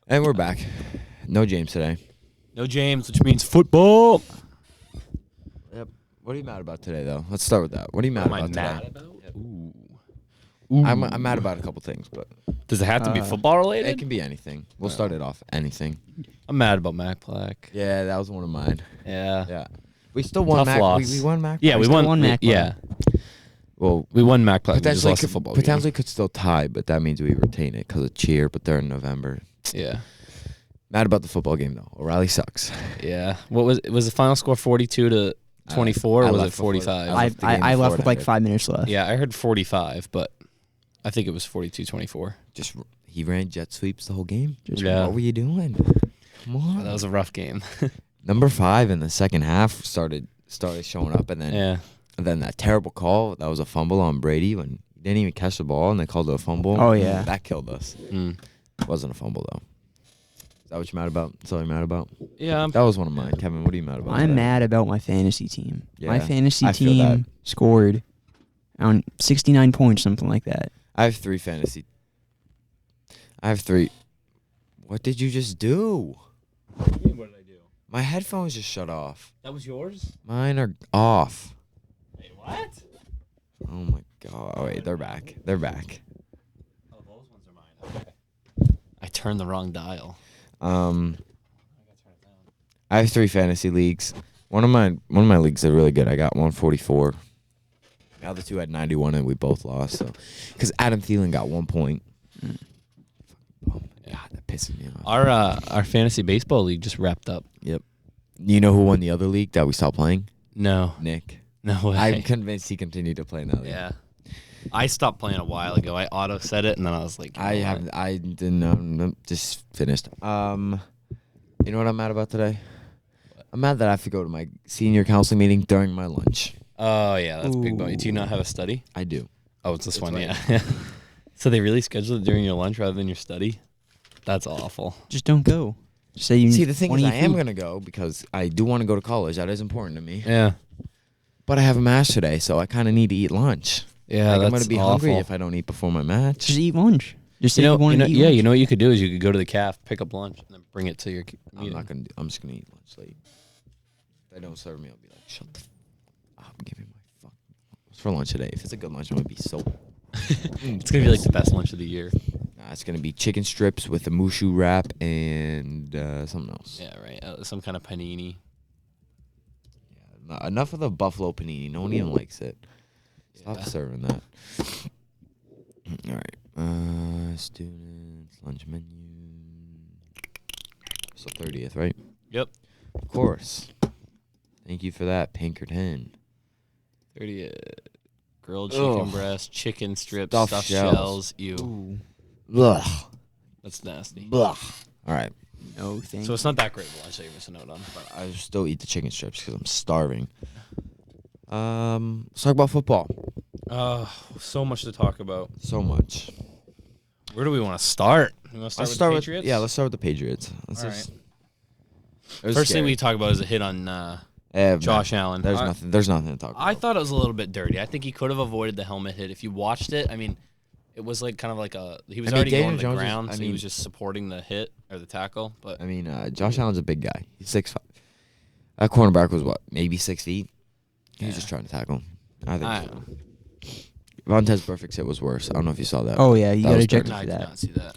And we're back. No James today. No James, which means football. Yep. What are you mad about today, though? Let's start with that. What are you mad about today? Ooh. I'm mad about a couple things, but Does it have to be football related? it can be anything. We'll start it off. Anything. I'm mad about Mac Black. Yeah, that was one of mine. Yeah. Yeah. We still won Tough Mac. loss. We won Mac. Yeah, we still won. won Mac Yeah. Well, We won Mac Black. We just potentially lost the could, football potentially could still tie, but that means we retain it because of cheer. But they're in November. game. Yeah. Mad about the football game though. O'Reilly sucks. Yeah. What was the final score 42 to 24 I or was left it before- 45? I left the game I before left it with like ended. 5 minutes left. Yeah, I heard 45, but I think it was 42-24. Just he ran jet sweeps the whole game. Just Yeah. What were you doing? Come on. That was a rough game. Number 5 in the second half started showing up, and then Yeah. that terrible call that was a fumble on Brady when he didn't even catch the ball and they called it a fumble. Oh, yeah. That killed us. Mm. Wasn't a fumble though. Is that what you're mad about? That's all you're mad about? Yeah. That was one of mine. Kevin, what are you mad about? I'm today? mad about my fantasy team. My Yeah, fantasy I feel that. team scored on 69 points, something like that. I have 3 fantasy. I have 3. What did you just do? What did I do? My headphones just shut off. That was yours? Mine are off. Wait, what? Oh my god. Oh wait, they're back. They're back. Oh, those ones are mine. Okay. I turned the wrong dial. I have 3 fantasy leagues. One of my leagues are really good. I got 144. The other 2 had 91, and we both lost. So, because Adam Thielen got 1 point. God, that pisses me off. Our fantasy baseball league just wrapped up. Yep. You know who won the other league that we stopped playing? No. Nick. No way. I'm convinced he continued to play in that league. Yeah. I stopped playing a while ago. I auto set it and then I was like, I didn't know. Just finished. You know what I'm mad about today? I'm mad that I have to go to my senior counseling meeting during my lunch. Oh yeah, that's a big bummer. Ooh. Do you not have a study? I do. Oh, it's this It's one, right yeah. So they really scheduled it during your lunch rather than your study? That's awful. Just don't go. Just say you See, the thing is, wanna I eat am food. going to go because I do want to go to college. That is important to me. Yeah. But I have a match today, so I kind of need to eat lunch. Yeah, Like, that's I'm going to be awful. hungry if I don't eat before my match. Just eat lunch. Just say You know, want to eat yeah, lunch. you know what you could do is you could go to the caf, pick up lunch, and then bring it to your I'm meeting. not going to. I'm just going to eat lunch late. If they don't serve me, I'll be like, shut the. I'm giving my fuck. What's for lunch today? If it's a good lunch, I'm going to be so. It's going to be like the best lunch of the year. Nah, it's going to be chicken strips with a mushu wrap and something else. Yeah, right. Some kind of panini. Yeah, enough of the buffalo panini. No one even likes it. Stop Yeah. serving that. All right. Students, lunch menu. So 30th, right? Yep. Of course. Thank you for that, Pinkerton. 30 grilled chicken Ugh. breast, chicken strips, Stuffed stuffed shells. shells. Ew. Ooh, Ugh. That's nasty. Ugh. All right. no thank So it's not that great of a lunch that you're missing out on. But I still eat the chicken strips because I'm starving. Let's talk about football. So much to talk about. So much. Where do we want to start? You want to Let's start with the Patriots? let's start with the Patriots. Let's All just- right. It was First thing scary. we talk about is a hit on Josh Allen. There's nothing. There's nothing to talk about. I thought it was a little bit dirty. I think he could have avoided the helmet hit. If you watched it, I mean, it was like kind of like he was I mean, already Daniel going to the Jones is- ground, I so he mean- was just supporting the hit or the tackle. But I mean, Josh Allen's a big guy. He's 6'5". That cornerback was what, maybe 6 feet. He was Yeah. just trying to tackle him. I think I so. don't know. Vontez Perfect's hit was worse. I don't know if you saw that. Oh yeah, you That got was ejected No, I for did that. not see that.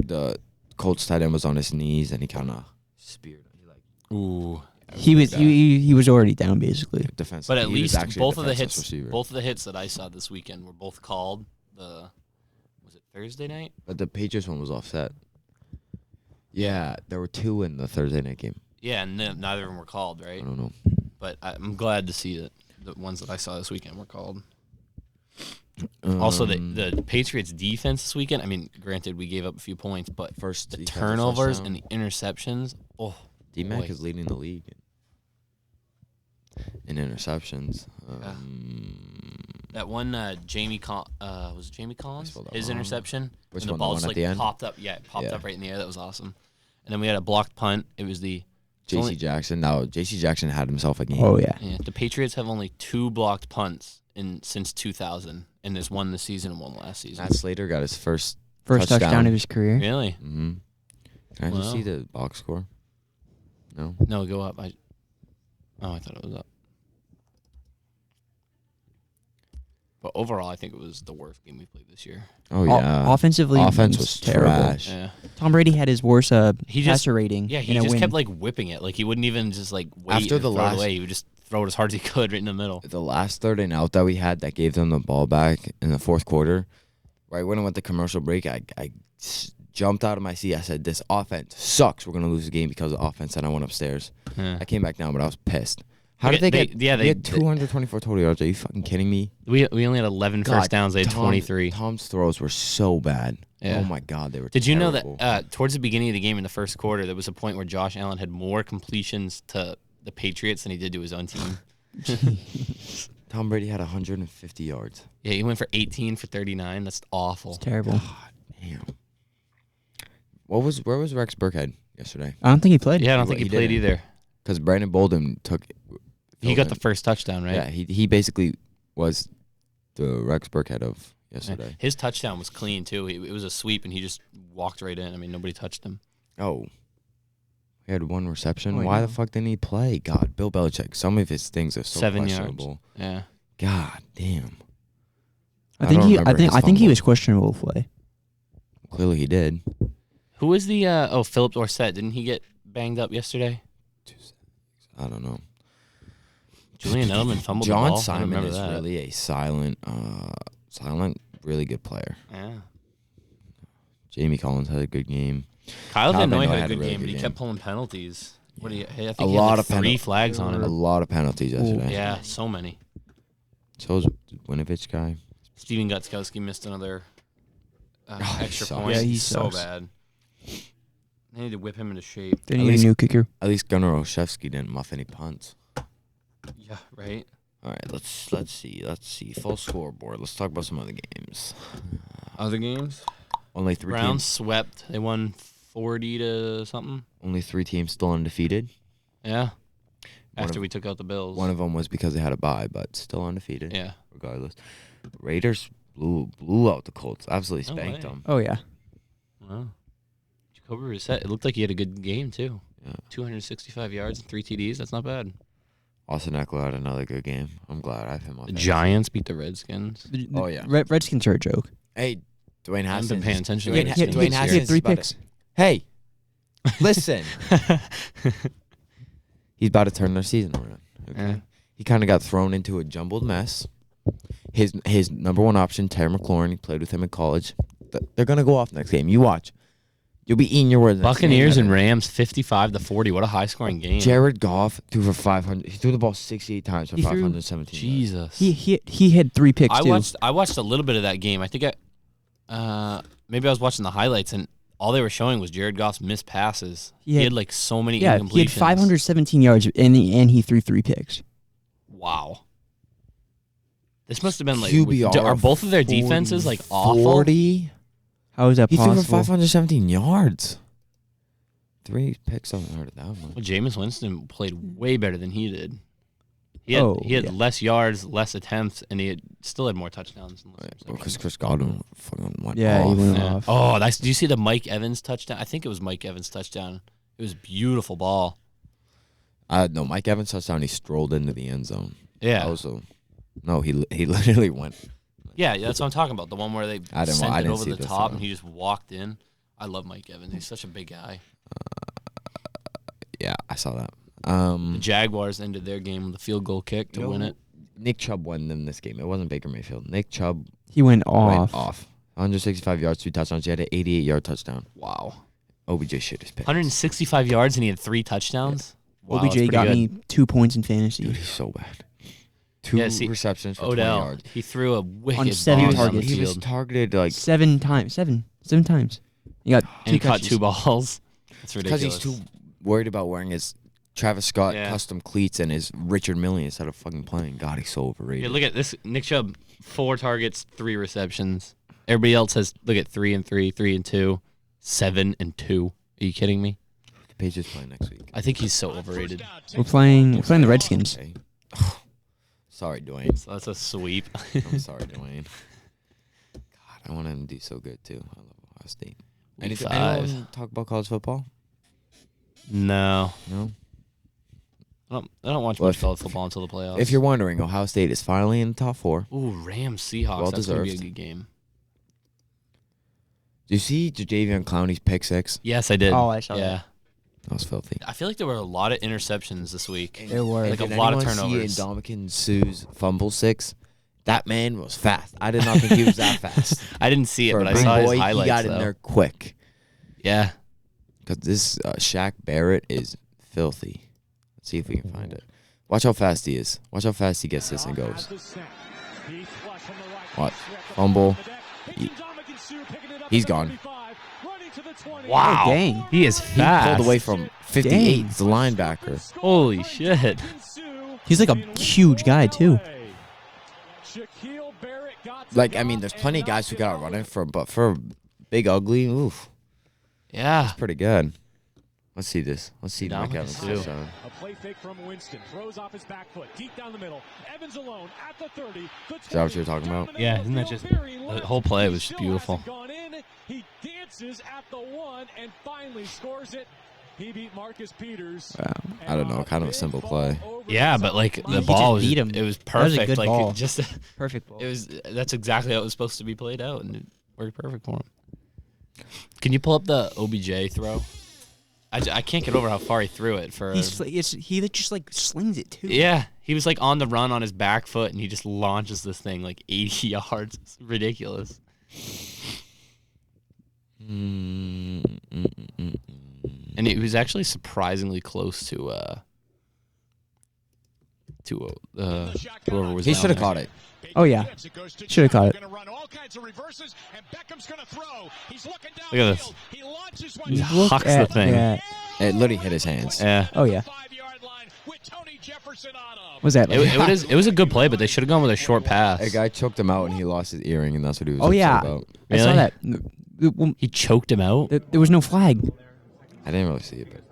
The Colts tight end was on his knees and he kind of speared him. He like Ooh. He was he was already down basically. defense. But at he was least actually a both of the defenseless hits, receiver. both of the hits that I saw this weekend were both called. Was it Thursday night? But the Patriots one was offset. Yeah, there were 2 in the Thursday night game. Yeah, and neither of them were called, right? I don't know. But I'm glad to see that the ones that I saw this weekend were called. Also, the Patriots defense this weekend. I mean, granted, we gave up a few points, but first the defensive turnovers touchdown. and the interceptions. Oh, D-Mac boy. is leading the league in interceptions. That one, Jamie was it Jamie Collins? spelled that His wrong. interception. Which and the one, the ball one just at like the end? popped up. Yeah, it popped Yeah. up right in the air. That was awesome. And then we had a blocked punt. It was the J.C. Jackson. No, J.C. Jackson had himself a game. Oh yeah. the Patriots have only 2 blocked punts since 2000, and there's one this season and one last season. Matt Slater got his first First touchdown of his career. Really? Mm-hmm. Can I just Wow. see the box score? No. No, go up. I thought it was up. But overall, I think it was the worst game we played this year. Oh yeah. Offensively, Offense it was terrible. trash. Yeah. Tom Brady had his worst He just- passer rating. Yeah, he in a just win. kept like whipping it. Like he wouldn't even just like wait After and the throw last- it away. He would just throw it as hard as he could right in the middle. The last third and out that we had that gave them the ball back in the fourth quarter, right when I went to commercial break, I jumped out of my seat. I said, "This offense sucks. We're gonna lose the game because of offense." And I went upstairs. Yeah. I came back down, but I was pissed. How Okay, did they they- get? yeah, they they- had 224 total yards. Are you fucking kidding me? We only had 11 first downs. They had 23. Tom's throws were so bad. Yeah. Oh my god, they were. Did you know terrible. that towards the beginning of the game in the first quarter, there was a point where Josh Allen had more completions to the Patriots than he did to his own team? Tom Brady had 150 yards? Yeah, he went for 18 for 39. That's awful. It's terrible. Damn. Where was Rex Burkhead yesterday? I don't think he played. Yeah, I don't He- think he he played didn't. either. Because Brandon Bolden He got the first touchdown, right? Yeah, he basically was the Rex Burkhead of yesterday. His touchdown was clean too. It was a sweep, and he just walked right in. I mean, nobody touched him. Oh. He had one reception. Oh, I Why know. the fuck didn't he play? God, Bill Belichick. Some of his things are so 7 yards. questionable. Yeah. God damn. I think don't he. remember his I think he fumble. was questionable to play. Clearly he did. Who was the? Philip Dorsett. Didn't he get banged up yesterday? I don't know. Julian Edelman fumbled John the ball. I Simon remember is that. really a silent, really good player. Yeah. Jamie Collins had a good game. Kyle Kyle Van Noy Van Noy had a had a good really game, but good he game. kept pulling penalties. What do you? Hey, I think A he had lot like of 3 flags on A him. lot of penalties yesterday. Yeah, so many. So was Winovich guy. Steven Gutskowski missed another he extra sucks. point. Yeah, he so sucks. bad. They need to whip him into shape. They At need least- a new kicker. At least Gunnar Olszewski didn't muff any punts. Yeah, right. All right, let's see. Full scoreboard. Let's talk about some other games. Other games? Only three Browns teams. swept. They won 40 to something. Only 3 teams still undefeated. Yeah. One After of- we took out the Bills. One of them was because they had a bye, but still undefeated. Yeah. Regardless, Raiders blew out the Colts. Absolutely No spanked way. them. Oh yeah. Wow. Jacoby Brissett. It looked like he had a good game too. Yeah. 265 yards and 3 TDs. That's not bad. Austin Eckler had another good game. I'm glad I have him on. The fantasy. Giants beat the Redskins. Oh, yeah. Redskins are a joke. Hey, Dwayne I haven't Haskins. been paying attention. Dwayne, to Ha- the Redskins Dwayne this he Haskins year. had 3 is about picks. Hey, listen. He's about to turn their season around. Okay. Yeah. He kind of got thrown into a jumbled mess. His number one option, Terry McLaurin, he played with him in college. They're gonna go off next game. You watch. You'll be eating your words. next game. Buccaneers and Rams 55 to 40. What a high scoring game. Jared Goff threw for 500. He threw the ball 68 times for He threw- 517. yards. Jesus. He had 3 picks I too. watched a little bit of that game. I think maybe I was watching the highlights and all they were showing was Jared Goff's missed passes. He He had- had like so many Yeah, incompletions. he had 517 yards and he threw 3 picks. Wow. This must have been like QBR are both of their defenses like awful? 40. How is that He threw for possible? 517 yards. 3 picks. I haven't heard of that one. Well, Jameis Winston played way better than he did. He had yeah. less yards, less attempts, and he still had more touchdowns. And less Because interceptions. Chris Godwin fucking went Yeah, off. he went Yeah. off. Oh, do you see the Mike Evans touchdown? I think it was Mike Evans touchdown. It was a beautiful ball. No, Mike Evans touchdown. He strolled into the end zone. Yeah. That was no, he literally went. Yeah, that's what I'm talking about. The one where they I didn't- sent I it didn't over see the the top throw. and he just walked in. I love Mike Evans. He's such a big guy. Yeah, I saw that. The Jaguars ended their game with a field goal kick to win it. Nick Chubb won them this game. It wasn't Baker Mayfield. Nick Chubb He went went off. off. 165 yards, 2 touchdowns. He had an 88-yard touchdown. Wow. OBJ shit his pants. 165 yards and he had 3 touchdowns. Wow, that's OBJ pretty got good. me 2 points in fantasy. Dude, he's so bad. 2 Yeah, see, receptions for 20 Odell. yards. He threw a wicked 7 ball down the targets. He was field. targeted like 7 times. 7 times. He got 2 And he caught catches. 2 balls. That's because ridiculous. he's too worried about wearing his Travis Scott Yeah. custom cleats and his Richard Mille instead of fucking playing. God, he's so overrated. Yeah, look at this. Nick Chubb, 4 targets, 3 receptions. Everybody else has, look at 3 and 3, 3 and 2, 7 and 2. Are you kidding me? The Patriots playing next week. I think he's so overrated. We're playing the Redskins. Okay. Sorry, Dwayne. So that's a sweep. I'm sorry, Dwayne. God, I want him to do so good too. I love Ohio State. Week 5. Anyone talk about college football? No. No. I don't watch Well, much college football until the playoffs. If you're wondering, Ohio State is finally in the top 4. Ooh, Rams, Seahawks. Well That's going to be a deserved. good game. Do you see Jadeveon Clowney's pick 6? Yes, I did. Oh, I saw yeah. that. That was filthy. I feel like there were a lot of interceptions this week. There were. Like a Did lot of anyone turnovers. See Ndamukong Suh's fumble 6? That man was fast. I did not think he was that fast. I didn't see it, For a but I big saw boy, his highlights. he got in though. there quick. Yeah. Because this Shaq Barrett is filthy. Let's see if we can find it. Watch how fast he is. Watch how fast he gets this and goes. What? Fumble. He's gone. Wow. Oh, dang. He is He fast. pulled away from 58. Dang. He's the linebacker. Holy shit. He's like a huge guy, too. Like, I mean, there's plenty of guys who got running for, but for Big Ugly, oof, Yeah. pretty good. Let's see this. Let's see Mike Ndamukong Evans. Suh. touchdown. A play fake from Winston. Throws off his back foot. Deep down the middle. Evans alone at the 30. Is that what you're talking about? Yeah, isn't that just the whole play was beautiful. He dances at the 1 and finally scores it. He beat Marcus Peters. Wow. I don't know, kind of a simple play. Yeah, but like the He ball just was, beat him. it was That was a perfect. good like ball. It just Perfect ball. it was that's exactly how it was supposed to be played out, and it worked perfect for him. Can you pull up the OBJ throw? I can't get over how far he threw it for. he just like slings it, too. Yeah, he was like on the run on his back foot, and he just launches this thing like 80 yards. It's ridiculous. And it was actually surprisingly close to whoever was. He down should have there. caught it. Oh, yeah. Should have caught it. Gonna run all kinds of reverses, and Beckham's gonna throw. He's looking down Look at this. He launches one. He Look hucks the at thing. that. It literally hit his hands. Yeah. Oh, yeah. 5-yard line with Tony Jefferson on him. Was that? It was a good play, but they should have gone with a short pass. A guy choked him out and he lost his earring, and that's what he was Oh, upset yeah. about. I saw Really? that. Well, He choked him out. there was no flag. I didn't really see it, but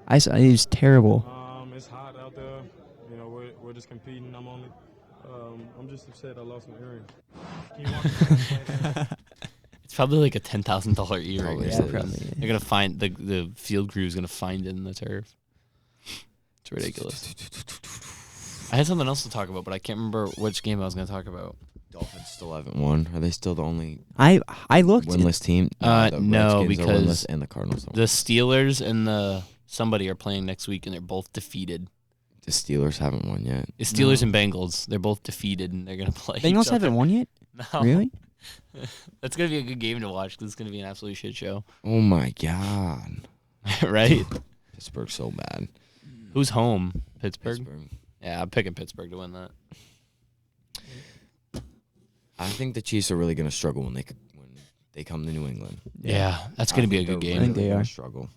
I saw it was terrible. It's hot out there. You know, we're just competing. I'm just upset I lost my earring. Can you walk me It's probably like a $10,000 earring. Probably or is. something. Probably. They're gonna find the field crew's gonna find it in the turf. It's ridiculous. I had something else to talk about, but I can't remember which game I was gonna talk about. Dolphins still haven't won. Are they still the only I looked. winless team? No, The Redskins are because winless and the Cardinals. Are The Steelers and the somebody are playing next week, and they're both defeated. the Steelers haven't won yet. The Steelers and Bengals, they're both defeated, and they're gonna play. Bengals each other. haven't won yet. No. Really? That's gonna be a good game to watch because it's gonna be an absolute shit show, Oh my God, right? Pittsburgh's so bad. Who's home? Pittsburgh? Pittsburgh. Yeah, I'm picking Pittsburgh to win that. I think the Chiefs are really gonna struggle when they come to New England. Yeah, that's gonna be a good I game. think they gonna are. struggle.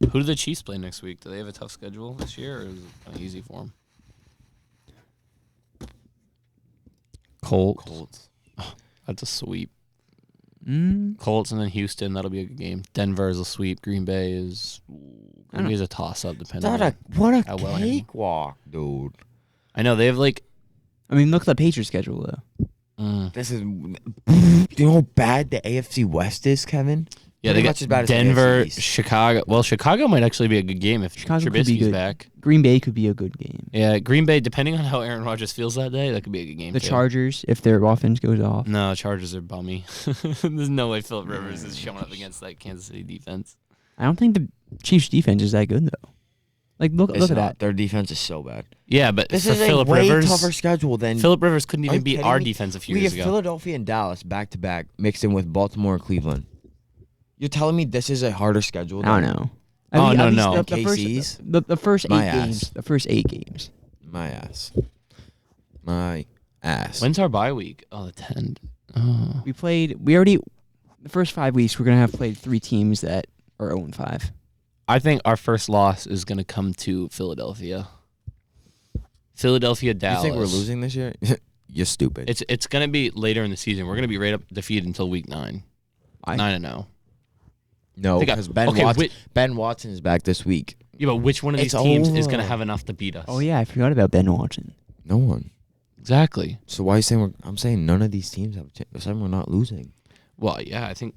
Who do the Chiefs play next week? Do they have a tough schedule this year, or is it kind of easy for them? Colts. That's a sweep. Mm, Colts and then Houston. That'll be a good game. Denver is a sweep. Green Bay is a toss up depending. What a how well cakewalk, dude. I know they have like. I mean, look at the Patriots schedule though. This is. Do you know how bad the AFC West is, Kevin? Yeah, they Pretty got much as bad as the Denver, AFC East. Chicago. Well, Chicago might actually be a good game if Chicago could be Trubisky's good. back. Green Bay could be a good game. Yeah, Green Bay. Depending on how Aaron Rodgers feels that day, that could be a good game. The too. Chargers, if their offense goes off. No, Chargers are bummy. There's no way Philip Rivers is showing up against that Kansas City defense. I don't think the Chiefs' defense is that good though. Like look It's at not. that. Their defense is so bad. Yeah, but This for is a Philip way Rivers, tougher schedule than. Philip Rivers couldn't Are even you beat kidding our me? defense a few We years have ago. Philadelphia and Dallas back to back, mixed in with Baltimore and Cleveland. You're telling me this is a harder schedule? I don't than know. Oh, At no, least no. The KC's? first My 8 ass. games. The first 8 games. My ass. My ass. When's our bye week? Oh, the 10th. Oh. We already the first 5 weeks we're gonna have played 3 teams that are 0-5. I think our first loss is going to come to Philadelphia. Philadelphia, You Dallas. think we're losing this year? You're stupid. It's going to be later in the season. We're going to be right up defeated until week 9. 9-0. no, Think I- because Ben okay, Watson. wait. Ben Watson is back this week. Yeah, but which one of these It's teams is over. going to have enough to beat us? Oh yeah, I forgot about Ben Watson. No one. Exactly. So why are you saying I'm saying none of these teams have a chance? I'm saying we're not losing. Well, yeah, I think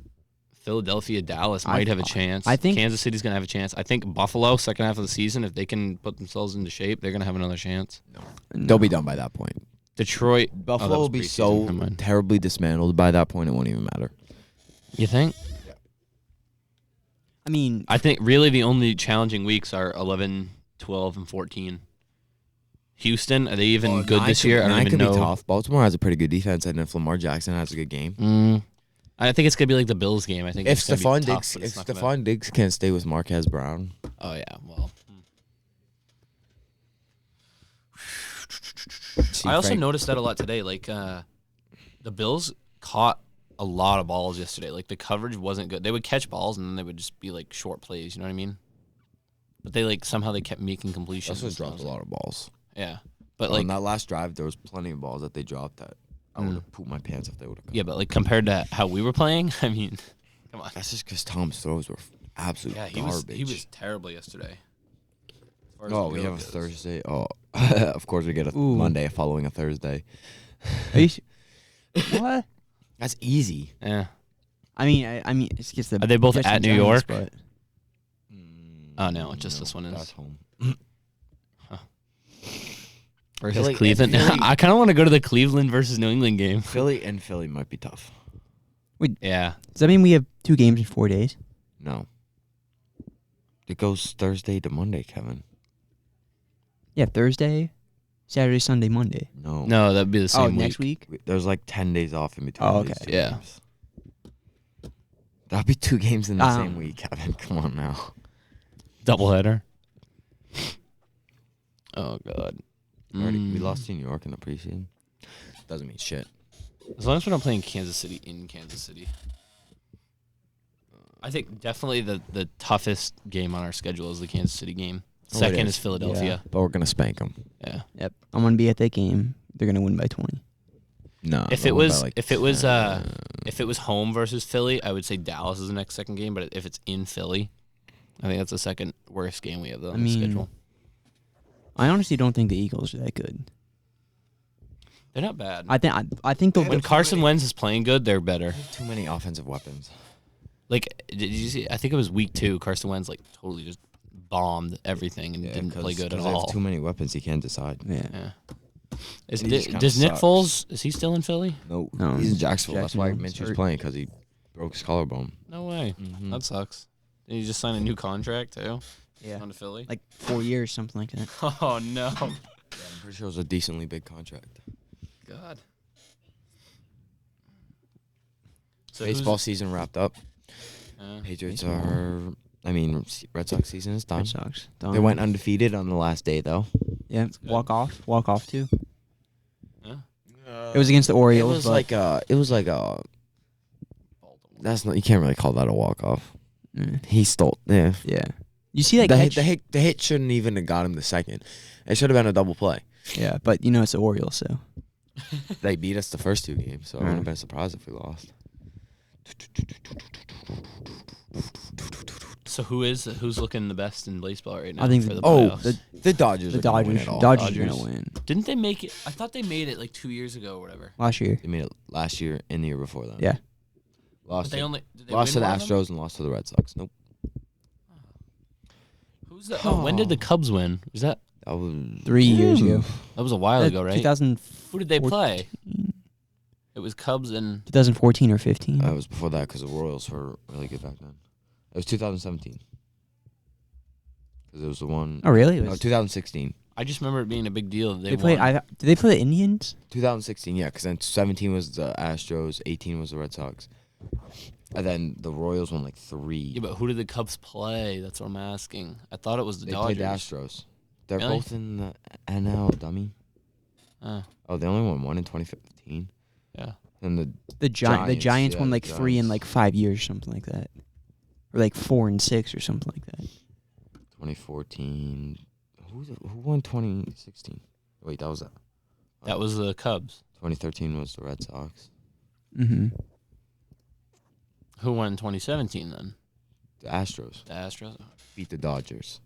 Philadelphia, Dallas might have a chance. I think Kansas City's going to have a chance. I think Buffalo, second half of the season, if they can put themselves into shape, they're going to have another chance. They'll be done by that point. Detroit, Buffalo will be preseason, so never mind. terribly dismantled by that point, it won't even matter. You think? I mean, I think really the only challenging weeks are 11, 12, and 14. Houston, are they even good this year? I don't even could know. be tough. Baltimore has a pretty good defense, and if Lamar Jackson has a good game. I think it's going to be like the Bills game. I think If it's gonna be tough, Stephon but Diggs, it's if not gonna- Stephon Diggs can't stay with Marquez Brown, Oh, yeah. Well, I also noticed that a lot today. Like, the Bills caught a lot of balls yesterday. Like, the coverage wasn't good. They would catch balls, and then they would just be, like, short plays. You know what I mean? But they, like, somehow they kept making completions. That's what dropped a lot of balls. Yeah. But, On like, that last drive, there was plenty of balls that they dropped that I would have pooped my pants if they would have. yeah, but, like, compared to how we were playing, I mean, come on. That's just because Tom's throws were absolute Yeah, garbage. he was terrible yesterday. As far as Oh, the we field have a goes. Thursday. Oh, of course we get a Ooh. Monday following a Thursday. are you what? That's easy. Yeah. I mean, it's just the. Are they both Jets at and New Giants, York? But Oh, no, just this one is. That's home. Versus Philly- Cleveland. Philly- I kind of want to go to the Cleveland versus New England game. Philly might be tough. Yeah. does that mean we have 2 games in 4 days? No. It goes Thursday to Monday, Kevin. Yeah, Thursday, Saturday, Sunday, Monday. No. No, that'd be the same week. Next week. There's like 10 days off in between. Oh, these okay. two Yeah. games. That'll be 2 games in the same Um, week, Kevin. Come on now. Doubleheader. Oh, God. We lost to New York in the preseason. Doesn't mean shit. As long as we're not playing Kansas City in Kansas City. I think definitely the toughest game on our schedule is the Kansas City game. Oh, it Second is. is Philadelphia. But we're going to spank them. Yeah. Yep, I'm gonna be at that game. They're gonna win by 20. No. If it was if it was home versus Philly, I would say Dallas is the next second game. But if it's in Philly, I think that's the second worst game we have on the schedule. I honestly don't think the Eagles are that good. They're not bad. I think they'll. When Carson Wentz is playing good, they're better. too many offensive weapons. Like, did you see? I think it was week 2. Carson Wentz like totally just bombed everything and didn't play good at They all. have too many weapons. He can't decide. Yeah. Yeah. He just kinda Does Nick sucks. Foles? Is he still in Philly? No, No, he's in Jacksonville. That's why Jacksonville. Minshew's Hurt. playing, because he broke his collarbone. No way. That sucks. Did he just sign a new contract too? Yeah. On to Philly. Like 4 years, something like that. Oh no. I'm pretty sure it was a decently big contract. God. So Baseball season wrapped up. Patriots are. I mean, Red Sox season is done. Red Sox. Done. They went undefeated on the last day, though. Yeah. good. Walk off too. Yeah. It was against the It Orioles. was but like a. It was like a. That's not. You can't really call that a walk off. He stole. Yeah. yeah. You see that The catch? hit, the hit shouldn't even have got him the second. It should have been a double play. Yeah, but you know it's the Orioles, so. They beat us the first 2 games, so I wouldn't have Mm. been surprised if we lost. So who's looking the best in baseball right now? I think for the- the Oh, playoffs? the Dodgers. The are gonna win Dodgers. it all. Dodgers are gonna win. Didn't they make it? I thought they made it like 2 years ago or whatever. Last year. They made it last year and the year before that. Yeah. Lost. But they to, only did they lost to win the one of them? Astros and lost to the Red Sox. Nope. Who's the? Oh, when did the Cubs win? Was that? That was 3 years ago. That was a while ago, right? 2014 Who did they play? It was Cubs and 2014 or 15. It was before that because the Royals were really good back then. It was 2017. Because it was the one. Oh, really? It No, was- 2016. I just remember it being a big deal. That they played. won. Did they play the Indians? 2016, yeah, because then 17 was the Astros, 18 was the Red Sox. And then the Royals won like 3. Yeah, but who did the Cubs play? That's what I'm asking. I thought it was the They Dodgers. played the Astros. They're Really? both in the NL, dummy. Oh, Oh, they only won 1 in 2015. yeah. And The Giants, Giants yeah, won the like 3 in Giants. like 5 years, something like that, or like 4 and 6 or something like that. 2014. Who won 2016? Wait, that was that. That was the Cubs. 2013 was the Red Sox. Mm-hmm. Who won in 2017 then? The Astros The Astros. beat the Dodgers.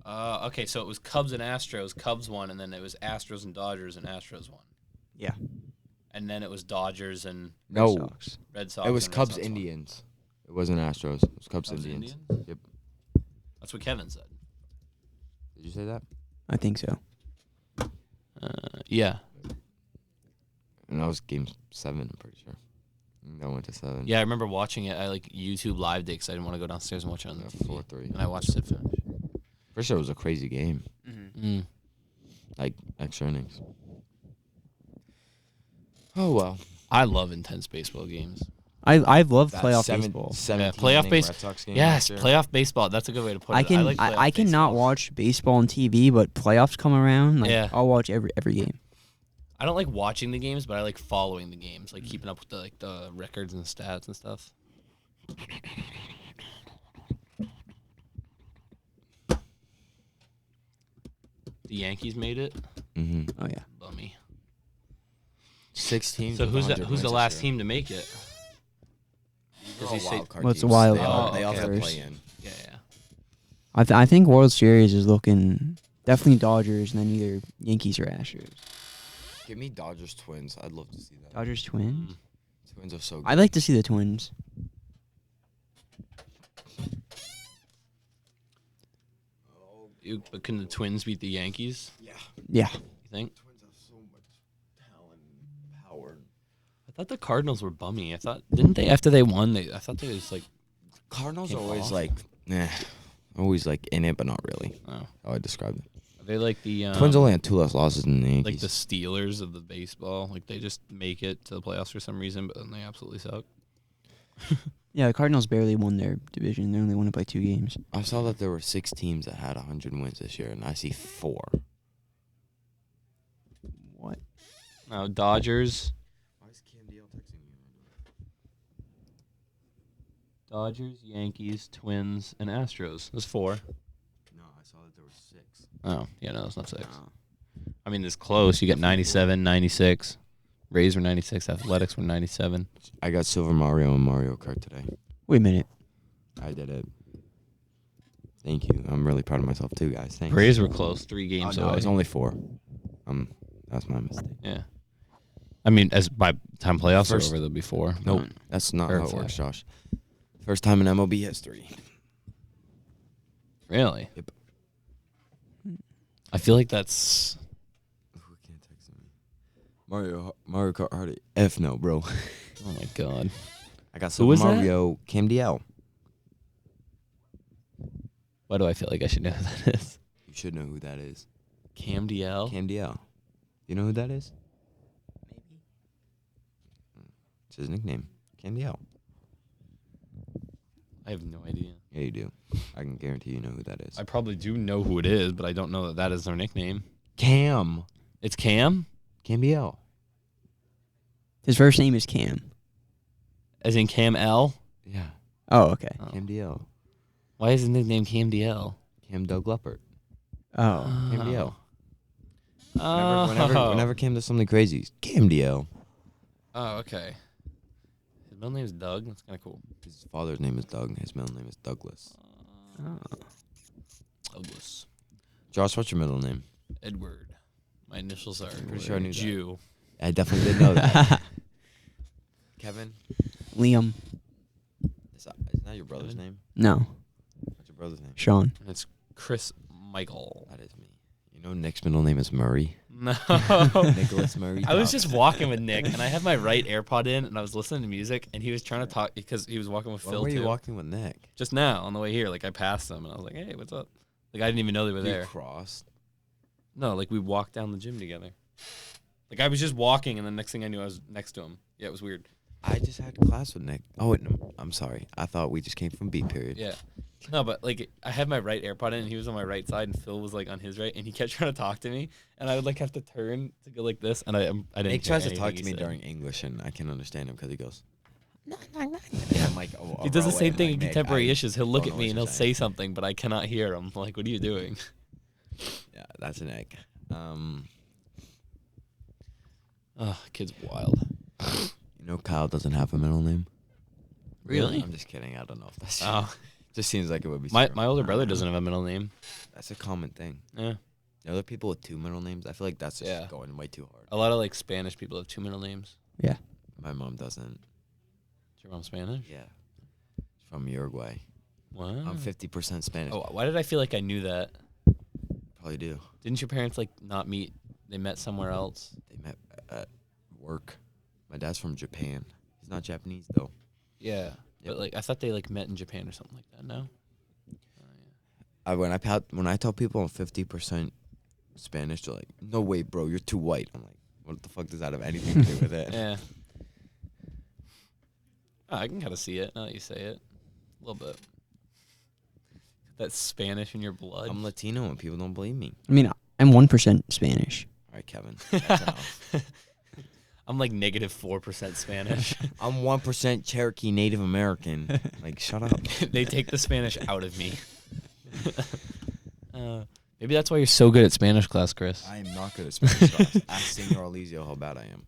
Okay, so it was Cubs and Astros. Cubs won, and then it was Astros and Dodgers, and Astros won. Yeah. And then it was Dodgers and No, Sox. Red Sox. it was and Red Cubs Sox won. Indians. It wasn't Astros. It was Cubs, Cubs, Indians. Indians? Yep. That's what Kevin said. Did you say that? I think so. Yeah. And that was game 7, I'm pretty sure. That went to 7. Yeah, I remember watching it. I like YouTube live day because I didn't want to go downstairs and watch it on the TV. 4-3. And I watched it finish. Pretty sure it was a crazy game. Mm. Like, extra innings. Oh, well. I love intense baseball games. I love That playoff seven- baseball. 17 playoff inning base- Red Sox game Yes, last year. playoff baseball. That's a good way to put it. I can like playoff I cannot baseball. watch baseball on TV, but playoffs come around. Like, Yeah. I'll watch every game. I don't like watching the games, but I like following the games, like keeping up with the records and stats and stuff. The Yankees made it. Mm-hmm. Oh yeah. Bummy. 6 teams. So with who's 100 the wins this last year. team to make it? They're Does all he say- wild card Well, it's a teams. wild They all, card. they all Oh, have to okay. play in. Yeah, yeah. I think World Series is looking definitely Dodgers and then either Yankees or Astros. Give me Dodgers Twins. I'd love to see that. Dodgers Twins. Twins are so good. I'd like to see the Twins. But can the Twins beat the Yankees? Yeah. Yeah. You think? Twins have so much talent and power. I thought the Cardinals were bummy. I thought didn't they after they won? I thought they was like Cardinals are Came always off. like, always like in it, but not really. oh, How I describe it. are they like the Twins only had 2 less losses than the Yankees. like the Steelers of the baseball. Like they just make it to the playoffs for some reason, but then they absolutely suck. Yeah, the Cardinals barely won their division. They only won it by 2 games. I saw that there were 6 teams that had 100 wins this year, and I see 4. What? Now Dodgers, Why is KMDL texting me? Dodgers, Yankees, Twins, and Astros. There's 4. No, I saw that there were 6. Oh, yeah, no, it's not 6. No. I mean, it's close. You get 97, 96. Rays were 96. Athletics were 97. I got Silver Mario and Mario Kart today. Wait a minute. I did it. Thank you. I'm really proud of myself too, guys. Thanks. Rays were close. 3 Oh, games no, away. it's only 4. That's my mistake. Yeah. I mean, as by the time playoffs First- are over, there'll be 4. Nope, that's not Or how it 5. works, Josh. First time in MLB history. Really? Yep. I feel like that's. Who can't text me? Mario Kart Hardy. F no, bro. Oh my god. I got Who Super was that? Mario KMDL. Why do I feel like I should know who that is? You should know who that is. Cam DL? KMDL. You know who that is? Maybe. It's his nickname. KMDL. I have no idea. Yeah, you do. I can guarantee you know who that is. I probably do know who it is, but I don't know that that is their nickname. Cam. It's Cam? KMDL. His first name is Cam. As in Cam L? Yeah. Oh, okay. Oh. KMDL. Why is his nickname Cam DL? Cam Doug Leppert. Oh. KMDL. Oh. Whenever Cam does something crazy, KMDL. Oh, okay. His middle name is Doug? That's kind of cool. His father's name is Doug. His middle name is Douglas. Oh. Douglas. Josh, what's your middle name? Edward. My initials are pretty sure I knew that. Jew. I definitely did know that. Kevin? Liam. Isn't that your brother's name? No. What's your brother's name? Sean. And it's Chris Michael. That is me. You know Nick's middle name is Murray? No. Nicholas Murray. I was just walking with Nick, and I had my right AirPod in, and I was listening to music, and he was trying to talk because he was walking with When Phil were you too. walking with Nick? Just now on the way here, like I passed them, and I was like, "Hey, what's up?" Like I didn't even know they were You there. crossed. No, like we walked down the gym together. Like I was just walking, and the next thing I knew, I was next to him. Yeah, it was weird. I just had class with Nick. Oh, wait, no, I'm sorry. I thought we just came from B period. Yeah. No, but like I had my right AirPod in, and he was on my right side, and Phil was like on his right, and he kept trying to talk to me, and I would like have to turn to go like this, and I didn't. Nick hear tries to talk anything to he me said. during English, and I can understand him because he goes, and I'm like, oh, He does the bro, same and thing like, in Nick, contemporary I issues. He'll look don't at know me what and you're he'll saying. say something, but I cannot hear him. Like, what are you doing? Yeah, that's Nick. Oh, kid's wild. You know Kyle doesn't have a middle name? Really? I'm just kidding. I don't know if that's Oh, just seems like it would be my true. my older brother doesn't have a middle name. That's a common thing. Yeah, The other people with 2 middle names, I feel like that's just Yeah. going way too hard. a lot of like Spanish people have 2 middle names. Yeah. My mom doesn't. Is your mom Spanish? Yeah. from Uruguay. Wow. I'm 50% Spanish. Oh, why did I feel like I knew that? Probably do. Didn't your parents like not meet? They met somewhere else. They met at work. My dad's from Japan. He's not Japanese though. Yeah, Yep. but like I thought they like met in Japan or something like that. No. When I tell people I'm 50% Spanish, they're like, "No way, bro, you're too white." I'm like, "What the fuck does that have anything to do with it?" Yeah. Oh, I can kind of see it now that you say it. A little bit. That's Spanish in your blood. I'm Latino and people don't believe me. I mean, I'm 1% Spanish. All right, Kevin. That's enough. I'm like -4% Spanish. I'm 1% Cherokee Native American. Like, shut up. They take the Spanish out of me. Maybe that's why you're so good at Spanish class, Chris. I am not good at Spanish class. Ask Senor Alizio how bad I am.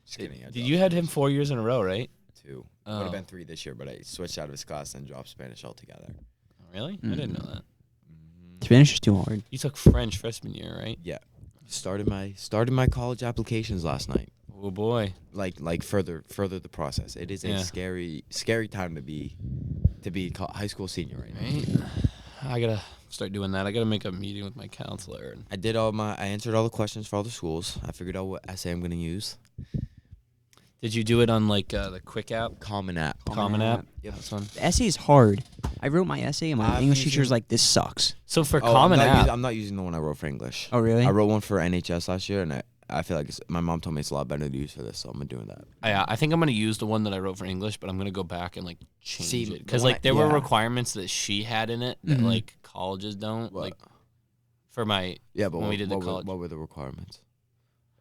Just kidding. Did you had him 4 years in a row, right? 2. Would Oh. have been 3 this year, but I switched out of his class and dropped Spanish altogether. Really? I didn't know that. Spanish is too hard. You took French freshman year, right? Yeah. Started my college applications last night. Oh boy. Like further the process. It is a Yeah. scary time to be high school senior right now. Right? I gotta start doing that. I gotta make a meeting with my counselor. And I answered all the questions for all the schools. I figured out what essay I'm gonna use. did you do it on like the Quick app? Common App. Common App? Yep. That's one. The essay is hard. I wrote my essay and my I'm English using- teacher's like, this sucks. So for Oh, Common App, I'm not using the one I wrote for English. Oh, really? I wrote one for NHS last year, and I feel like my mom told me it's a lot better to use for this, so I'm doing that. I think I'm gonna use the one that I wrote for English, but I'm gonna go back and like change See, it the because one like there were yeah. requirements that she had in it that Mhm. like colleges don't. What? Like for my Yeah, but when we did the what college. were the requirements?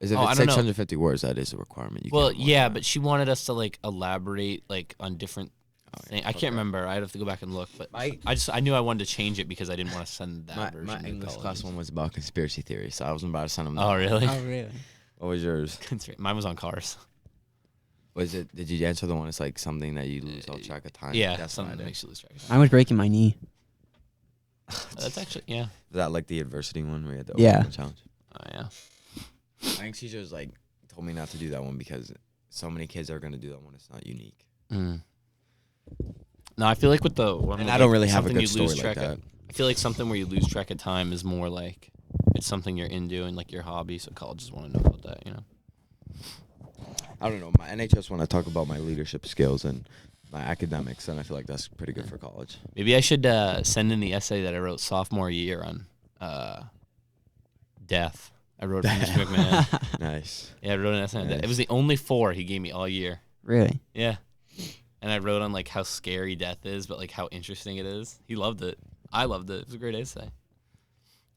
Is if Oh, I it's don't know. 650 words, that is a requirement. You well, can't have more yeah, than but she wanted us to like elaborate like on different that. things. I Okay. can't remember. I'd have to go back and look, but My I knew I wanted to change it because I didn't want to send that my, version. my to English class colleges. one was about conspiracy theory, so I wasn't about to send them. Oh that. really? really? What was yours? Mine was on cars. Was it? Did you answer the one? It's like something that you lose all track of time. Yeah, that's something what that I did. makes you lose track of I time. was breaking my knee. That's actually yeah. Is that like the adversity one where you had to Yeah. overcome the challenge? Oh yeah. My English teacher was like told me not to do that one because so many kids are gonna do that one. It's not unique. Mm. No, I feel like with the one And with, I don't like, really have a something good you story lose like track of- that. I feel like something where you lose track of time is more like it's something you're into and like your hobby. So colleges want to know about that, you know. I don't know. My NHS when I talk about my leadership skills and my academics, and I feel like that's pretty good for college. Maybe I should send in the essay that I wrote sophomore year on death. I wrote it for Mr. McMahon. Nice. Yeah, I wrote an essay on death. It Nice. was the only 4 he gave me all year. Really? Yeah. And I wrote on like how scary death is, but like how interesting it is. He loved it. I loved it. It was a great essay.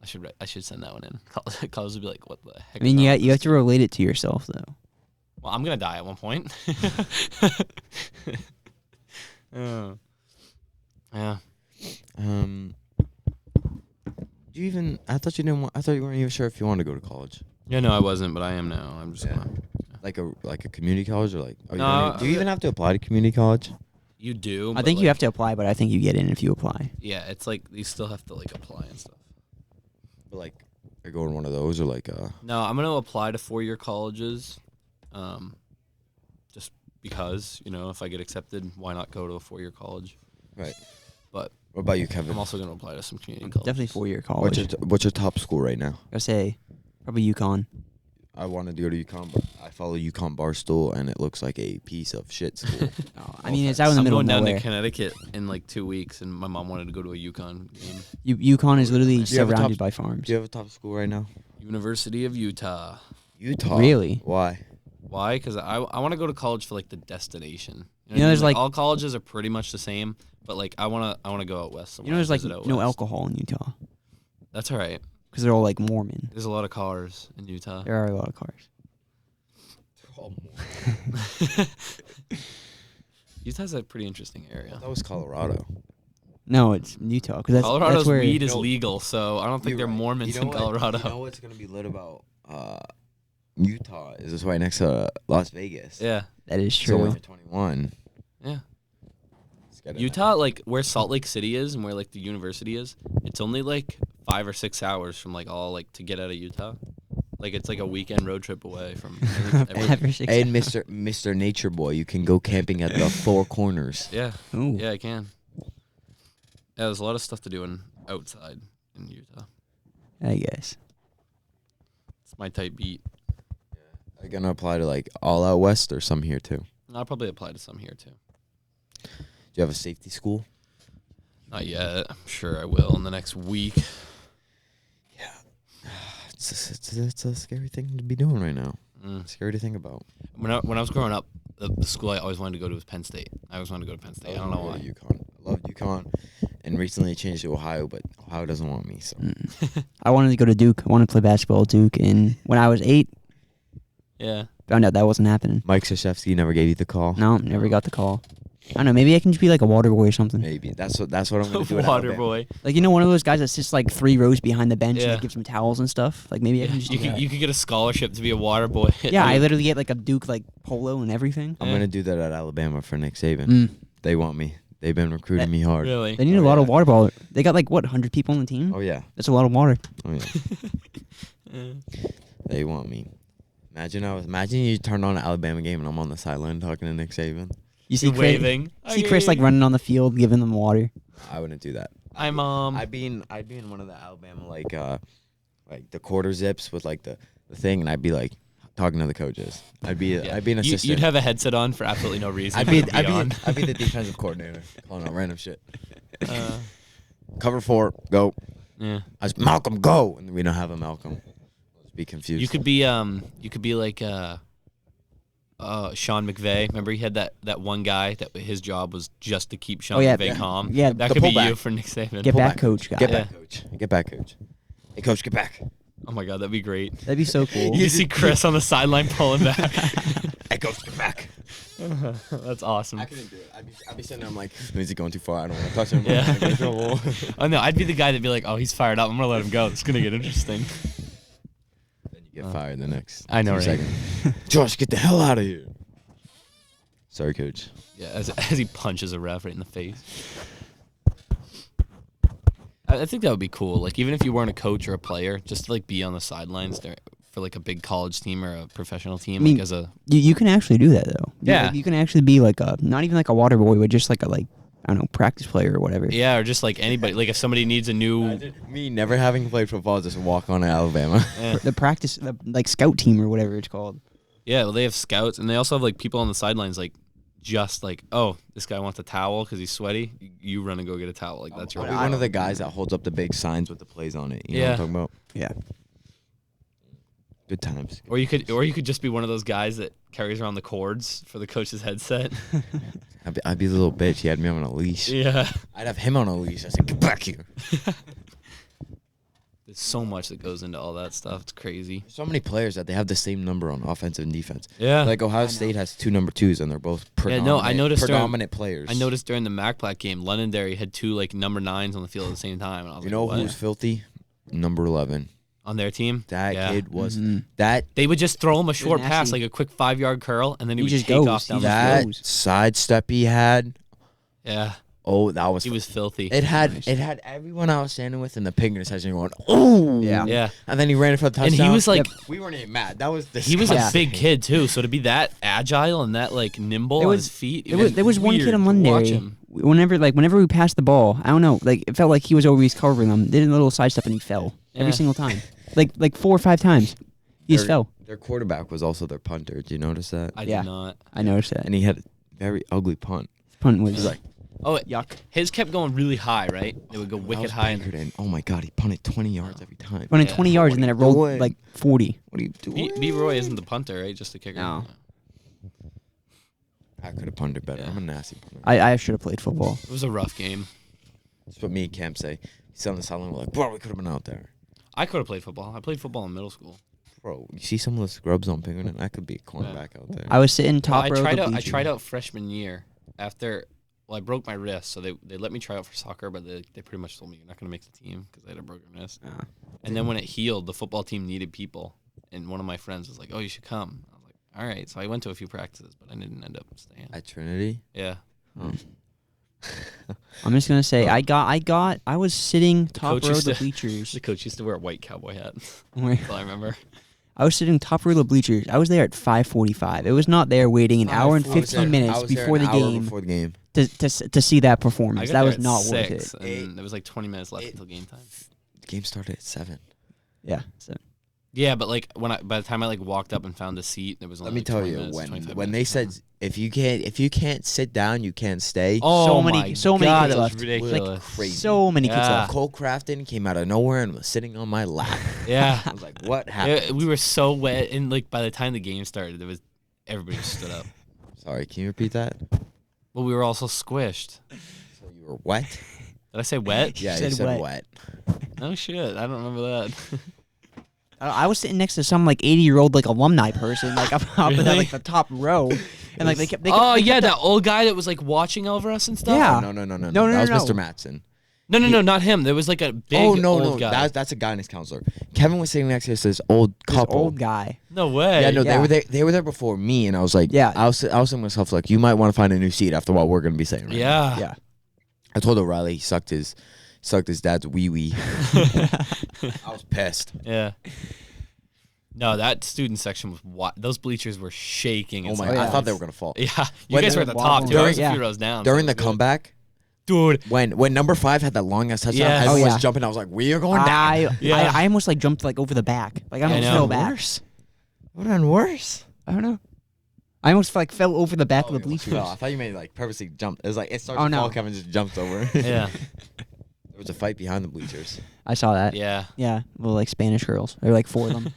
I should send that one in. College would be like, what the heck? I mean, is wrong you with have this to relate it to yourself, though. Well, I'm gonna die at one point. Oh. Yeah. Do you even? I thought you didn't. I thought you weren't even sure if you wanted to go to college, Yeah, no, I wasn't, but I am now. I'm just Yeah. gonna. like a community college, or like. Oh, No, do you even have to apply to community college? You do. I but, think you like, have to apply, but I think you get in if you apply. Yeah, it's like you still have to like apply and stuff. But like, I go in one of those, or like No, I'm gonna apply to 4-year colleges, just because if I get accepted, why not go to a 4-year college? Right. But What about you, Kevin? I'm also gonna apply to some community colleges. Definitely 4-year college. What's your top school right now? I say probably UConn. I wanted to go to UConn, but I follow UConn Barstool, and it looks like a piece of shit school. Oh, I mean, it's out in the I'm middle going of down nowhere. to Connecticut in like 2 weeks, and my mom wanted to go to a UConn game. UConn is literally Do you have a surrounded top- by farms. Do you have a top school right now? University of Utah. Utah. Really? Why? Why? Because I want to go to college for like the destination. You know, there's, like- all colleges are pretty much the same, but like I wanna go out west. You know, there's like visit out no west. alcohol in Utah That's all right. because they're all like Mormon. There's a lot of cars in Utah. There are a lot of cars. Utah's a pretty interesting area. That was Colorado. No, it's Utah because that's Colorado's that's where weed is No. legal, so I don't think You're they're right. Mormons You know in what? Colorado. You know what's gonna be lit about Utah is it's right next to Las Vegas. Yeah, that is So when true. you're 21, yeah. let's get it Utah, like where Salt Lake City is and where like the university is, it's only like 5 or 6 hours from like all like to get out of Utah. Like it's like a weekend road trip away from. Every 6 And Mr. Nature Boy, you can go camping at the Four Corners. Yeah, Ooh. yeah, I can. Yeah, there's a lot of stuff to do outside in Utah. I guess. It's my type beat. Are you gonna apply to like all out west or some here too? I'll probably apply to some here too. Do you have a safety school? Not yet. I'm sure I will in the next week. It's a scary thing to be doing right now. Mm. Scary to think about. When I was growing up, the school I always wanted to go to was Penn State. I always wanted to go to Penn State. I don't know why. UConn. I love UConn. And recently it changed to Ohio, but Ohio doesn't want me. So I wanted to go to Duke. I wanted to play basketball at Duke, and when I was 8, Yeah. found out that wasn't happening. Mike Krzyzewski never gave you the call. No, never got the call. I don't know. Maybe I can just be like a water boy or something. Maybe that's what I'm gonna do. At Water Alabama. boy. Like, you know, one of those guys that sits like 3 rows behind the bench Yeah. and gives them towels and stuff. Like, maybe I can just do that. You could get a scholarship to be a water boy. Yeah, I literally get like a Duke like polo and everything. I'm Yeah. gonna do that at Alabama for Nick Saban. Mm. They want me. They've been recruiting me hard. Really. They need a lot of water ball. They got like what 100 people on the team. Oh yeah. That's a lot of water. Oh yeah. Yeah. They want me. Imagine you turned on an Alabama game and I'm on the sideline talking to Nick Saban. You see You're Chris, waving. see Chris like running on the field, giving them water. I wouldn't do that. I'm I'd be in one of the Alabama like the quarter zips with like the thing, and I'd be like talking to the coaches. I'd be an assistant. You'd have a headset on for absolutely no reason. I'd It'd be on. I'd be the defensive coordinator calling out random shit. Uh, Cover 4, go. yeah. I was Malcolm, go, and we don't have a Malcolm. Let's be confused. You could be like Sean McVay. Remember he had that one guy that his job was just to keep Sean McVay yeah, calm. yeah, That the could be pullback. you for Nick Saban. Get Pull back, coach guy. Get Yeah. back, coach. Get back, coach. Hey, coach, get back. Oh my god, that'd be great. That'd be so cool. You see Chris on the sideline pulling back. Hey, coach, get back. That's awesome. I couldn't do it. I'd be sitting there. I'm like, is he going too far? I don't want to touch him. Yeah. I'm gonna get in trouble. Oh no, I'd be the guy that'd be like, "Oh, he's fired up. I'm gonna let him go. It's gonna get interesting." Then you get fired the next. I know, 2 right? seconds. Josh, get the hell out of here. Sorry, coach. Yeah, as he punches a ref right in the face. I think that would be cool. Like even if you weren't a coach or a player, just to like be on the sidelines there for like a big college team or a professional team, I mean, like as a You can actually do that though. Yeah. You can actually be like a not even like a water boy, but just like a I don't know, practice player or whatever. yeah, or just like anybody. Like if somebody needs a new Me never having played football, just walk on to Alabama. The practice, like scout team or whatever it's called. yeah, well, they have scouts and they also have like people on the sidelines like. Just like, oh, this guy wants a towel because he's sweaty. You run and go get a towel. Like that's your. I'll be one of the guys that holds up the big signs with the plays on it. You know what I'm talking about? Yeah. Good times. Or you could just be one of those guys that carries around the cords for the coach's headset. I'd be the little bitch. He had me on a leash. Yeah. I'd have him on a leash. I said, get back here. There's so much that goes into all that stuff. It's crazy. So many players that they have the same number on offense and defense. Yeah. Like Ohio State has 2 number 2s, and they're both Yeah, no, I noticed during- predominant players. I noticed during the MacPlac game, Londonderry had 2 like number 9s on the field at the same time. And I was You like, know what? who's filthy? Number 11. On their team? That Yeah. kid was Mhm. that They would just throw him a short pass, nasty. like a quick 5-yard curl, and then he He would just take goes. off down He the just field. that goes. sidestep he had. Yeah. Oh, that was He was filthy. It had everyone I was standing with in the pig intersection going, oh Yeah. Yeah. and then he ran it for the And touchdown. he was like, we weren't even mad. That was he was a disgusting. big kid too, so to be that agile and that like nimble There on was- his feet, There was one weird kid on to Monday. watch him. Whenever we passed the ball, I don't know, like it felt like he was always covering them. Did a little sidestep and he fell every Yeah. single time, like 4 or 5 times. He just fell. Their quarterback was also their punter. Did you notice that? I Yeah. did not. I noticed that. And he had a very ugly punt. Punt was like Oh, yuck. his kept going really high, right? It would go That wicked was high. bankered in. Oh my god, he punted 20 yards every time. Running Yeah. 20 yards and then it What are you rolled doing? like 40. What are you doing? B Roy isn't the punter, right? Just the kicker. No. I could have punted better. Yeah. I'm a nasty punter. I should have played football. It was a rough game. That's what me and Cam say. He's on the sideline. We're like, bro, we could have been out there. I could have played football. I played football in middle school. Bro, you see some of the scrubs on Pinkerton? I could be a cornerback out there. I was sitting Well, top row. of the I bleachers. tried out freshman year after. Well, I broke my wrist, so they let me try out for soccer, but they pretty much told me you're not going to make the team because I had a broken wrist. Ah. And then when it healed, the football team needed people, and one of my friends was like, "Oh, you should come." I was like, "All right." So I went to a few practices, but I didn't end up staying. At Trinity? Yeah. I'm just gonna say I was sitting top coach row of used the to- bleachers. The coach used to wear a white cowboy hat. Where- That's all I remember. I was sitting top row of the bleachers. I was there at 5:45. It was not there waiting an hour and 15 minutes before the game to see that I performance. got That there was at not 6, worth it. and there was like 20 minutes left until game time. The game started at 7. Yeah. So. Yeah, but like by the time I like walked up and found the seat, there was only Let me like tell 20 you, minutes, 25 when they minutes. said if you can't sit down, you can't stay. Oh So many- my so many God, kids that was left. ridiculous. crazy. So many kids Yeah. left. Cole Crafton came out of nowhere and was sitting on my lap. Yeah. I was like, what happened? We were so wet, and like by the time the game started, everybody just stood up. Sorry, can you repeat that? Well, we were also squished. So you were wet? Did I say wet? Yeah, said you said wet. wet. Oh shit, I don't remember that. I was sitting next to some like 80-year-old like alumni person like up in Really? like the top row, and like they kept. Oh yeah, that old guy that was like watching over us and stuff. Yeah. No. No, That no, was no. Mr. Matson. No, not him. There was like a big old guy. That's a guidance counselor. Kevin was sitting next to this old This couple. old guy. No way. Yeah, no, Yeah. they were there before me, and I was like, Yeah. I was saying to myself like, you might want to find a new seat after what we're gonna be saying. Right now. Yeah. Yeah. I told O'Reilly he sucked his dad's wee wee. I was pissed. Yeah. No, that student section was those bleachers were shaking. Oh It's my! like- I thought they were gonna fall. Yeah, you When guys they were at the were top too. I wobbling. was a Yeah. few rows down. During so the it was good. comeback, dude. when number 5 had that long ass touchdown, Yes. everyone Oh, yeah. was jumping. I was like, we are going down. Yeah. I almost like jumped like over the back. Like I I almost know. fell back. Worse. What on worse? I don't know. I almost like fell over the back of the you bleachers. fell. I thought you made like purposely jump. It was like it starts Oh, to no. fall. Kevin just jumps over. Yeah, There was a fight behind the bleachers. I saw that. yeah. Yeah, little like Spanish girls. There were like 4 of them.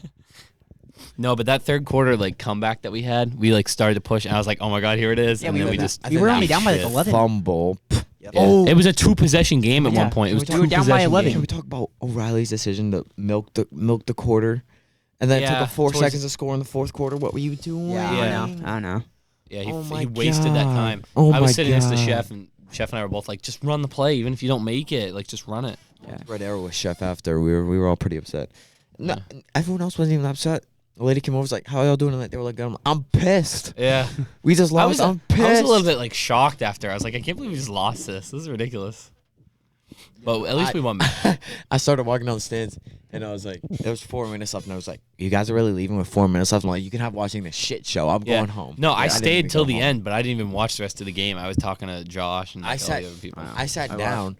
No, but that third quarter like comeback that we had, we like started to push, and I was like, oh my god, here it is. Yeah, and we then were- we just. we were only that down by like shit. 11. Fumble. Yeah. Oh. It was a 2-possession game at Yeah. one point. It was We were down by 2-possession 11. Can game. we talk about O'Reilly's decision to milk the quarter, and then it Yeah, took 4 towards- seconds to score in the fourth quarter? What were you doing? Yeah, Yeah. I don't know. Yeah, Oh he my wasted that God. time. Oh I was my sitting next to God. Chef, and Chef and I were both like, just run the play, even if you don't make it. Like, just run it. Red Arrow was chef after. We were all pretty upset. No, everyone else wasn't even upset. The lady came over, was like, "How y'all doing?" And they were like, "I'm pissed. Yeah. We just I lost. was, I'm pissed." I was a little bit like shocked after. I was like, I can't believe we just lost this. This is ridiculous. But at least we won. I started walking down the stands, and I was like, there was 4 minutes left, and I was like, "You guys are really leaving with 4 minutes left?" I'm like, "You can have watching this shit show. I'm Yeah. going home." No, Yeah, I didn't stayed even till go the home. end, but I didn't even watch the rest of the game. I was talking to Josh and like, all the other people. I sat down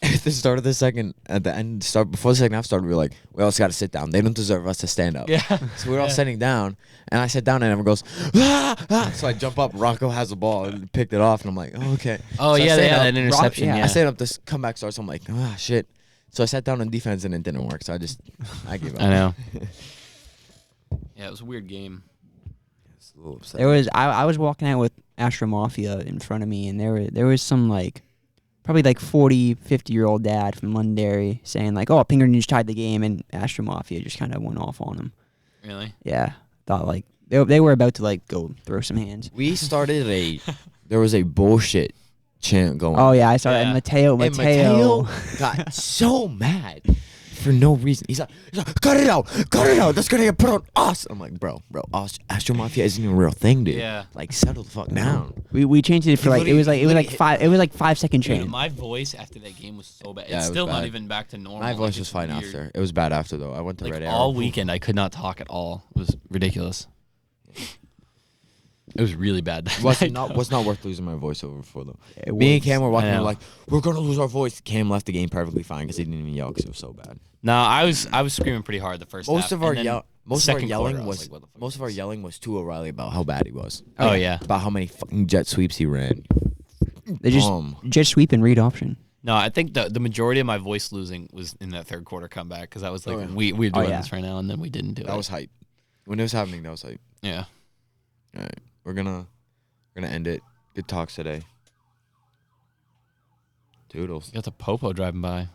at the start of the second. At the end, before the second half started, we were like, "We also got to sit down. They don't deserve us to stand up." Yeah. So we were all Yeah. sitting down, and I sat down, and everyone goes, "Ah, ah." So I jump up. Rocco has the ball and picked it off, and I'm like, "Oh, okay." Oh, So I yeah, stayed they had up. an interception. yeah. Yeah. I stayed up. This comeback starts. I'm like, "Ah, shit." So I sat down on defense, and it didn't work. So I gave up. I know. Yeah, it was a weird game. It's a little upset. There was I was walking out with Astro Mafia in front of me, and there was some like probably like 40, 50-year-old dad from Londonderry saying like, "Oh, Pinkerton just tied the game," and Astro Mafia just kind of went off on him. Really? Yeah, thought like they were about to like go throw some hands. We started there was a bullshit chant going. Oh yeah, I saw that. Yeah. And Mateo. And Mateo got so mad for no reason. He's like, cut it out. That's gonna get put on us. I'm like, bro, Astro Mafia isn't even a real thing, dude. Yeah. Like, settle the fuck down. We changed it for like it was like literally 5-second Dude, chant. my voice after that game was so bad. Yeah, It's it was still not bad. even back to normal. My Like, voice it's was fine weird. after. It was bad after though. I went to Like Red Arrow. all weekend, I could not talk at all. It was ridiculous. It was really bad. That night, though. was not worth losing my voice over for though. It Me and was. Cam were walking I around know. like, we're gonna lose our voice. Cam left the game perfectly fine because he didn't even yell because it was so bad. No, I was screaming pretty hard the first half. Most of our and then yelling second quarter, I was like, what the fuck most is of our this? yelling was to O'Reilly about how bad he was. Oh yeah. About how many fucking jet sweeps he ran. They just Bum. jet sweep and read option. No, I think the majority of my voice losing was in that third quarter comeback because I was like, Oh, yeah. we're doing yeah. this right now, and then we didn't do it. That was hype. When it was happening, that was hype. Yeah. All right, we're gonna end it. Good talks today. Toodles. You got the popo driving by.